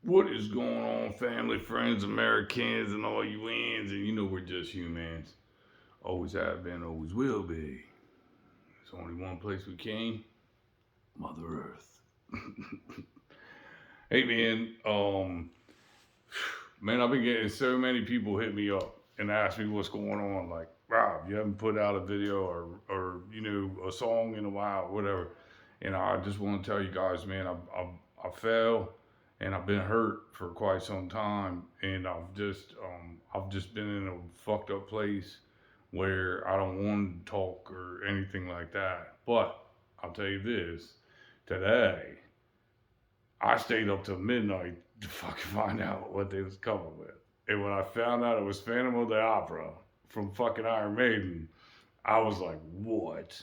What is going on, family, friends, Americans, and all you ends? And you know we're just humans. Always have been, always will be. There's only one place we came, Mother Earth. Hey man, man, I've been getting so many people hit me up and ask me what's going on. Like, Rob, you haven't put out a video or a song in a while, whatever. And I just want to tell you guys, man, I fell and I've been hurt for quite some time, and I've just been in a fucked up place where I don't want to talk or anything like that. But I'll tell you this, today I stayed up till midnight to fucking find out what they was coming with. And when I found out it was Phantom of the Opera from fucking Iron Maiden, I was like, what?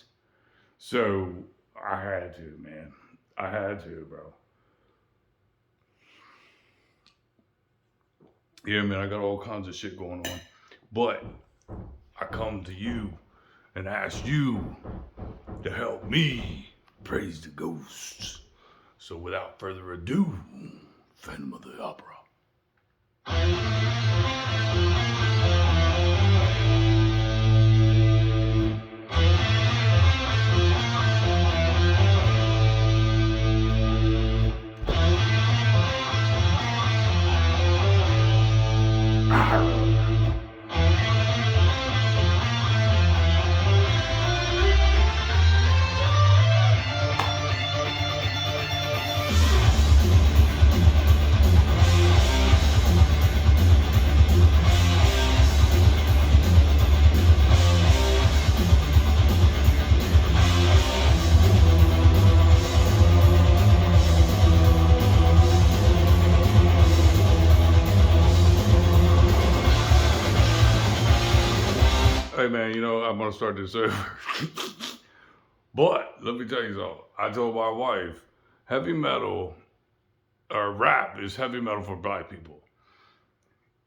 So I had to, man. I had to, bro. Yeah, man, I got all kinds of shit going on. But I come to you and ask you to help me praise the ghosts. So without further ado, Phantom of the Opera. Hey man, I'm gonna start this over. But let me tell you something. I told my wife, heavy metal or rap is heavy metal for black people.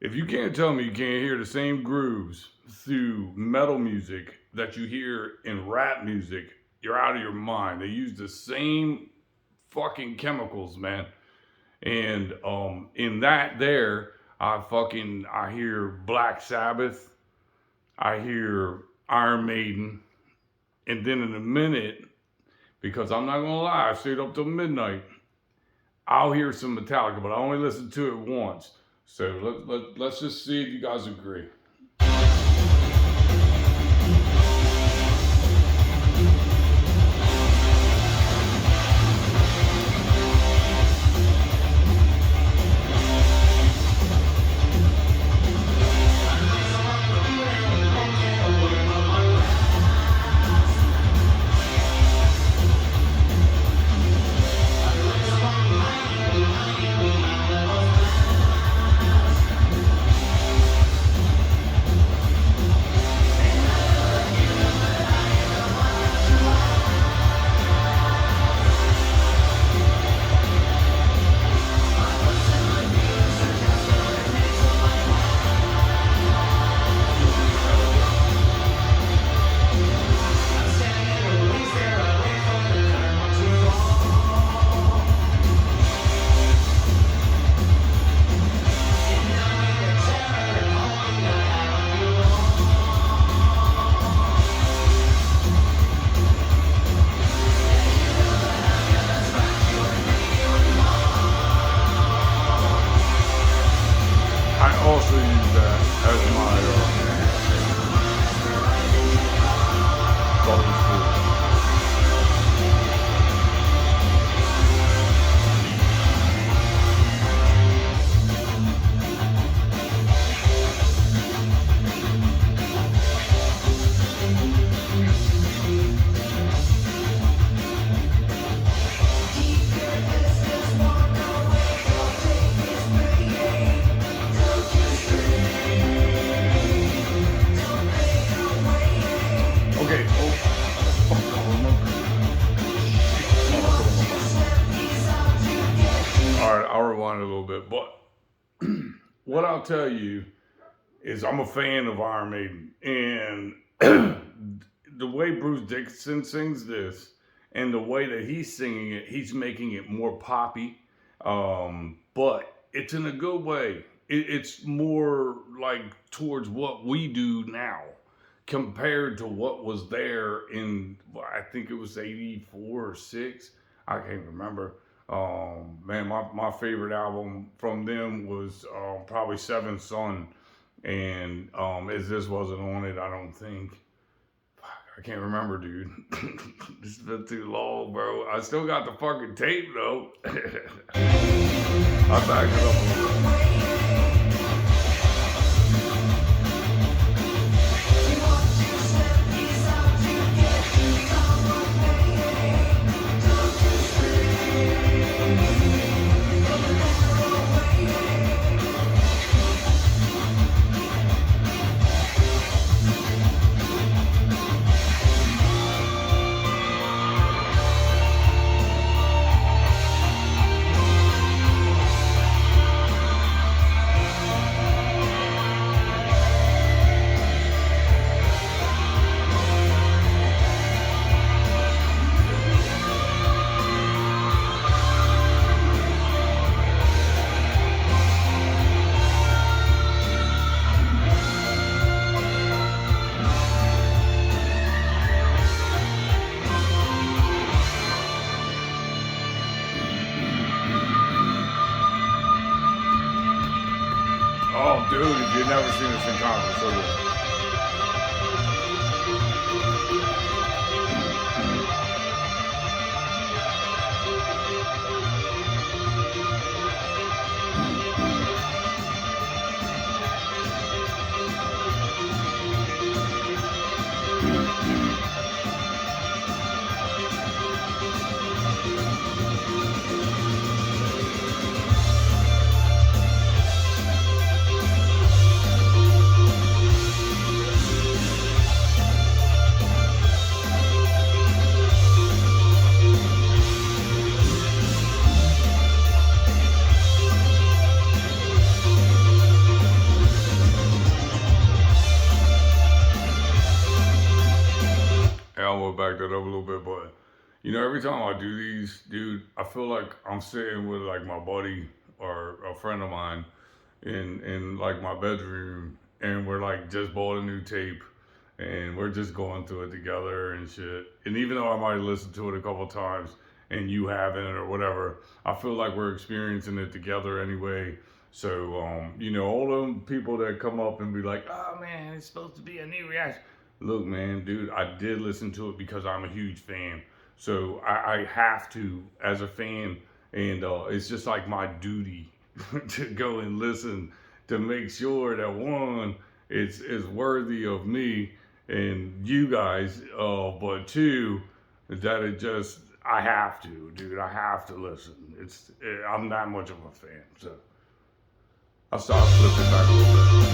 If you can't tell me you can't hear the same grooves through metal music that you hear in rap music, you're out of your mind. They use the same fucking chemicals, man. And in that there, I hear Black Sabbath, I hear Iron Maiden, and then in a minute, because I'm not gonna lie, I stayed up till midnight, I'll hear some Metallica, but I only listened to it once. So let's just see if you guys agree. I also use that as my bubble tool. Okay, all right, I'll rewind a little bit, but what I'll tell you is I'm a fan of Iron Maiden, and the way Bruce Dickinson sings this, and the way that he's singing it, he's making it more poppy. But it's in a good way. It's more like towards what we do now compared to what was there in, I think it was 84 or 6. I can't remember. Man, my favorite album from them was probably Seventh Son. And as this wasn't on it, I don't think. I can't remember, dude. This has been too long, bro. I still got the fucking tape, though. I backed it up a little bit. Oh, dude, if you've never seen this in concert, so good. I'll back that up a little bit, but every time I do these, dude, I feel like I'm sitting with like my buddy or a friend of mine in like my bedroom, and we're like just bought a new tape, and we're just going through it together and shit. And even though I might listen to it a couple times and you haven't or whatever, I feel like we're experiencing it together anyway. So, all them people that come up and be like, oh man, it's supposed to be a new reaction. Look, man, dude, I did listen to it because I'm a huge fan. So I have to, as a fan, and it's just like my duty to go and listen to make sure that one, it's worthy of me and you guys, but two, that I have to, dude, I have to listen. I'm that much of a fan, so I'll start flipping back a little bit.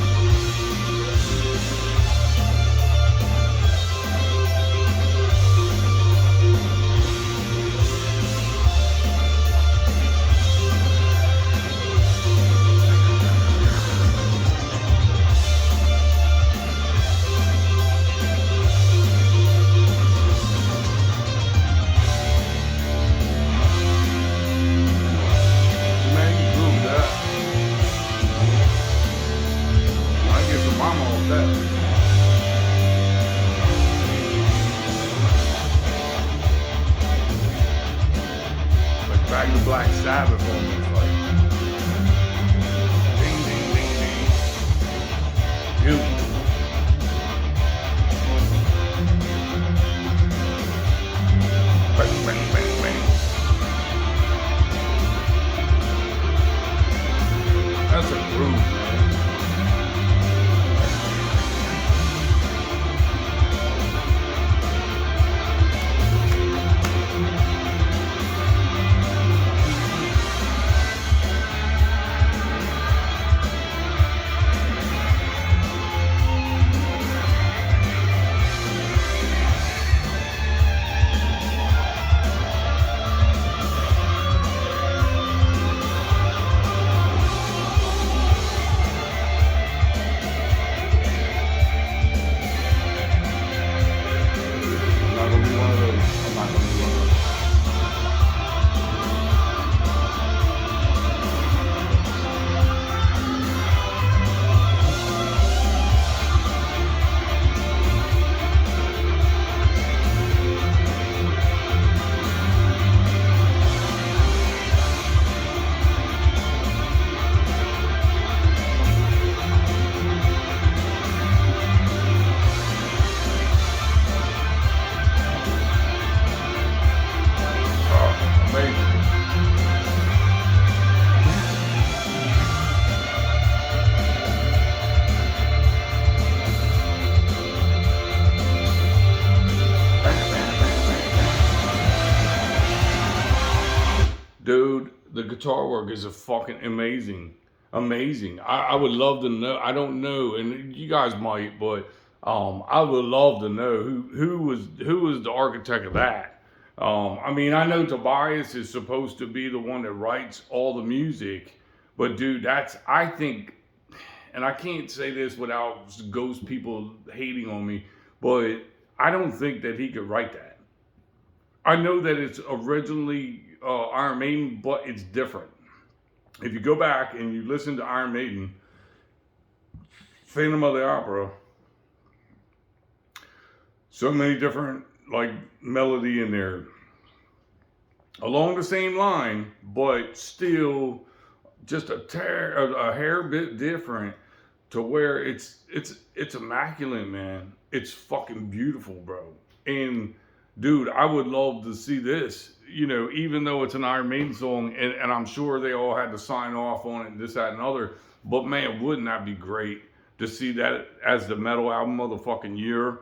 Back to Black Sabbath almost like ding ding ding ding. Beautiful. Bang bang bang bang. That's a groove, man. guitar work is a fucking amazing. I would love to know. I don't know, and you guys might, but I would love to know who was the architect of that. I mean, I know Tobias is supposed to be the one that writes all the music, but dude, that's I think, and I can't say this without ghost people hating on me, but I don't think that he could write that. I know that it's originally Iron Maiden, but it's different. If you go back and you listen to Iron Maiden, Phantom of the Opera, so many different like melody in there along the same line, but still just a hair bit different to where it's immaculate, man. It's fucking beautiful, bro. And dude, I would love to see this. You know, even though it's an Iron Maiden song, and I'm sure they all had to sign off on it, and this, that, and other. But man, wouldn't that be great to see that as the metal album of the fucking year?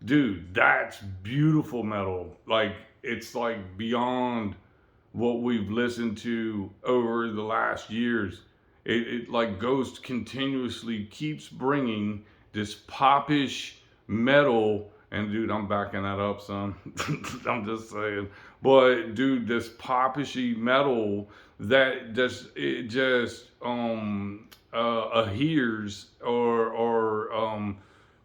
Dude, that's beautiful metal. Like, it's like beyond what we've listened to over the last years. It like Ghost continuously keeps bringing this popish metal. And dude, I'm backing that up, son. I'm just saying. But dude, this popishy metal that just adheres or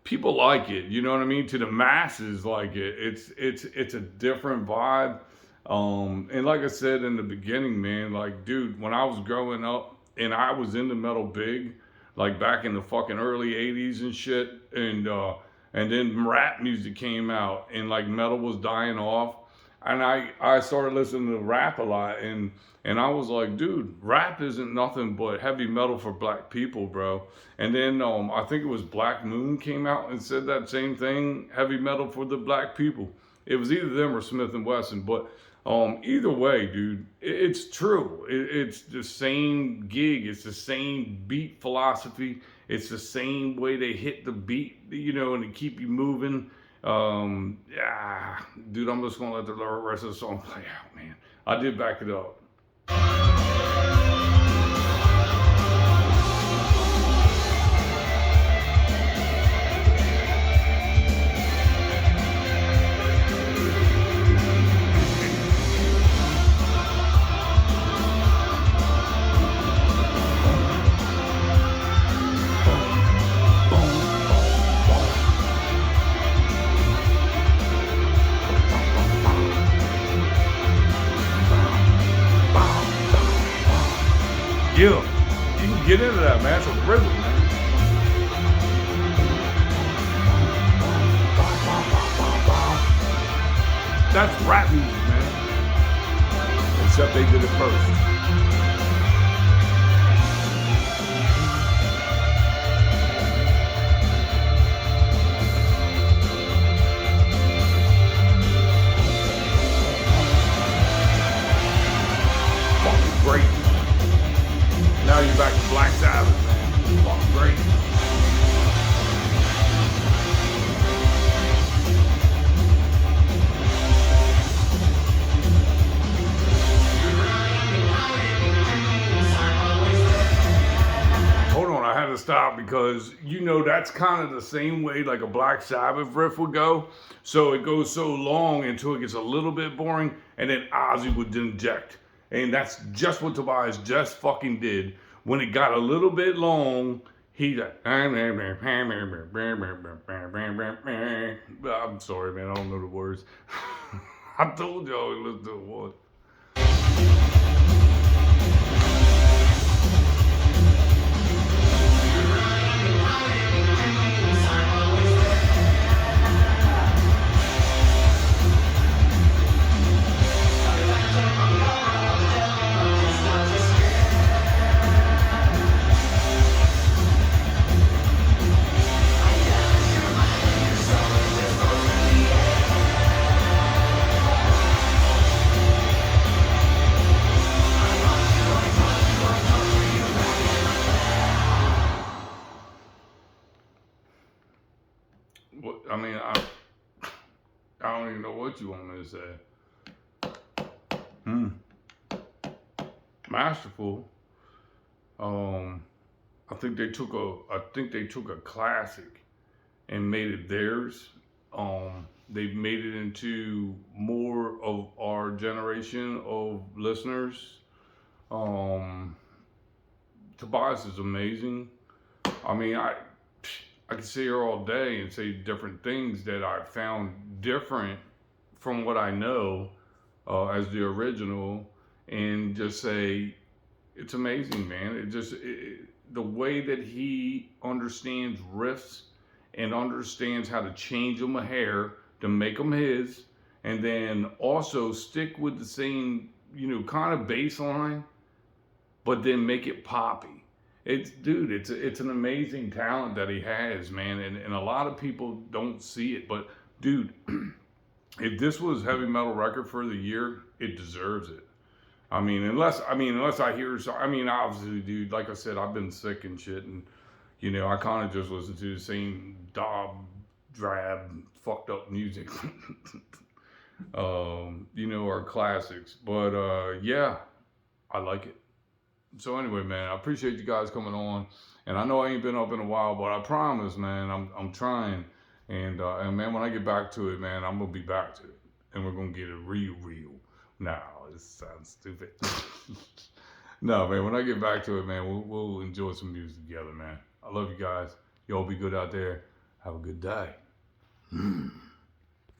people like it. You know what I mean? To the masses like it. It's a different vibe. And like I said in the beginning, man, like dude, when I was growing up and I was into metal big, like back in the fucking early 80s and shit, and then rap music came out and like metal was dying off. And I started listening to rap a lot, and I was like, dude, rap isn't nothing but heavy metal for black people, bro. And then I think it was Black Moon came out and said that same thing, heavy metal for the black people. It was either them or Smith and Wesson, but either way, dude, it's true. It's the same gig. It's the same beat philosophy. It's the same way they hit the beat, you know, and to keep you moving. Yeah, dude, I'm just gonna let the rest of the song play out, man. I did back it up. Yeah, you can get into that, man. It's a rhythm, man. That's rap music, man. Except they did it first. Fucking great. Now you're back to Black Sabbath, man. Fucking great. Hold on, I had to stop because, you know, that's kind of the same way like a Black Sabbath riff would go. So it goes so long until it gets a little bit boring, and then Ozzy would inject. And that's just what Tobias just fucking did. When it got a little bit long, he got, I'm sorry, man, I don't know the words. I told y'all to listen to it once. I mean, I don't even know what you want me to say. masterful. I think they took a classic and made it theirs. They've made it into more of our generation of listeners. Um, Tobias is amazing. I mean, I could sit here all day and say different things that I found different from what I know as the original, and just say it's amazing, man. The way that he understands riffs and understands how to change them a hair to make them his, and then also stick with the same, kind of bass line, but then make it poppy. It's an amazing talent that he has, man, and a lot of people don't see it. But dude, if this was heavy metal record for the year, it deserves it. Unless I hear, obviously, dude, like I said, I've been sick and shit, and I kind of just listen to the same drab, fucked up music, our classics. But yeah, I like it. So anyway, man, I appreciate you guys coming on, and I know I ain't been up in a while, but I promise, man, I'm trying, and man, when I get back to it, man, I'm gonna be back to it, and we're gonna get it real. No, this sounds stupid. No, man, when I get back to it, man, we'll enjoy some music together, man. I love you guys. Y'all be good out there. Have a good day.